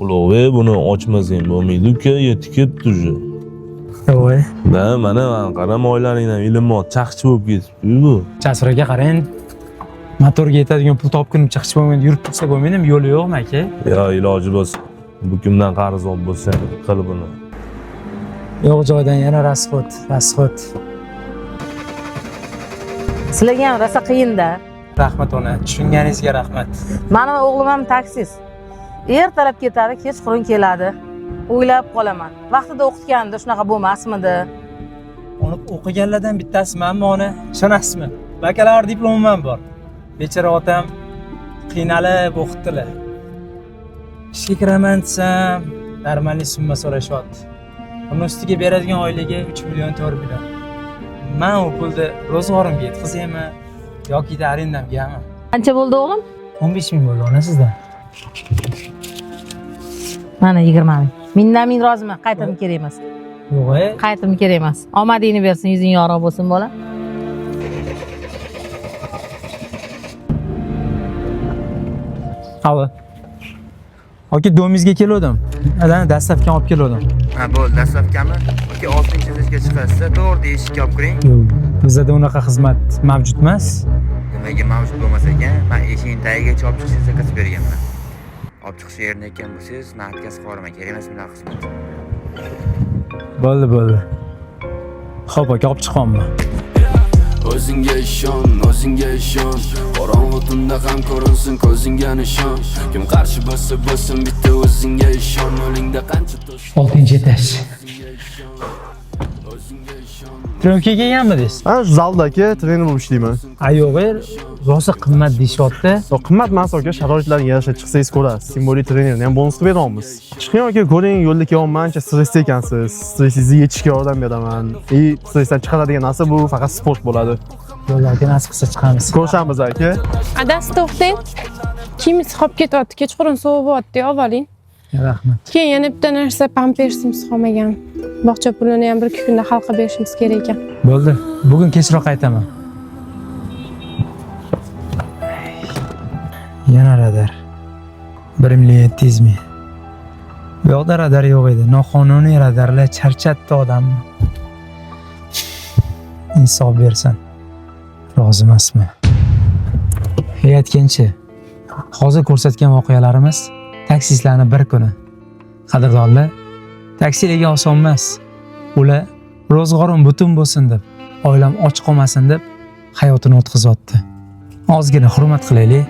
Ulug'bek buni ochmasang bo'lmaydi uka, yetib ketdi уже. Voy, Da, mana qarama oylaringdan ilmot chaqchi bo'lib ketibdi bu. Jasur aka qarang. Motorga yetadigan pul topgunimcha chiqib bo'lmaydi, yurib tursa bo'lmaydimi? Yo'li yo'qmi aka? Yo, iloji bo'lsa, bu kimdan qarz olib bo'lsa, qil buni. Yo'q joydan yana rasxod. Sizlarga ham rosa qiyin-da. Rahmat ona, tushunganingizga rahmat. Mani o'g'lim ham taksist. Ertalab ketadi, kechqurun keladi. O'ylab qolaman. Vaqtida o'qitganimda shunaqa bo'lmasmidi? Uni o'qiganlardan bittasi menmi ona? Ishonasizmi? Bakalavr diplomim ham bor. Bechora otam qiynalib o'qitdilar. Ishga kiraman desam, normalniy summa so'rashyapti. Uni ustiga beradigan oyligiga 3 million 4 million. Men u pulni ro'zg'orimga yetkazaymi yoki arendamgami? Qancha bo'ldi o'g'lim? 15 ming bo'ldi ona sizdan. Mana 20 ming. Mendan men roziman, qaytarib kerak emas. Yo'q, Qaytarib kerak emas. Omadingni bersin, yuzing yorug' bo'lsin bola. Alo. Oka, domizga keldim. Adani dastavkani olib keldim. Ha, bo'ldi, dastavkami? Oka, 6-sinfga chiqasiz, to'g'ri eshikka olib kiring. Yo'q, bizda unaqa xizmat mavjud emas. Nimaga mavjud bo'lmas ekan? Men eshikning tagigacha olib chiqishni zakaz berganman. Olib chiqish yerini ekan bo'lsangiz, natkasi qoraman, kerak emas bunaqa xizmat. Bo'ldi. Xo'p, aka, olib chiqaman. O'zingga ishon. Qorong'u tunda ham ko'rinsin ko'zingga nishon. Kim qarshi bo'lsa bo'lsin, bitta o'zingga ishon. Yo'lingda qancha tosh. 6-etaj. Tromkaga kelganmidingiz? Ha, shu zalda aka, trener bo'lib ishlayman. Yo'q, rosa qimmat deyishyapti. Qimmat emas aka, sharoitlarga yarasha chiqsangiz ko'rasiz. Simbolik trenerni ham bonus qilib beramiz. Chiqing aka, ko'ring, yo'lda kelyapman, ancha stressda ekansiz. Stressingizni yechishga yordam beraman. Stressdan chiqaradigan narsa bu faqat sport bo'ladi. Yo'llarga nasib qilsa chiqamiz. Ko'rishamiz aka. Adasi to'xtang. Kiyimiz qolib ketyapti, kechqurun sovubyapti, olib oling. Rahmat. Keyin yana bitta narsa pampersimiz qolmagan. Bog'cha pulini ham 1-2 kunda hal qilib berishimiz kerak ekan. Bo'ldi. Bugun kechroq qaytaman. Yana radar. 1,7 ming. Bu yoqda radar yo'q edi. Noqonuniy radarlar charchatdi odamni. Insof bersin. Rozi emasman. Aytgancha, hozir ko'rsatgan voqealarimiz taksistlarning bir kuni. Qadrdonlar, taksilarga oson emas. Ular ro'zg'orim butun bo'lsin deb, oilam och qolmasin deb hayotini o'tkazayapti. Ozgina hurmat qilaylik.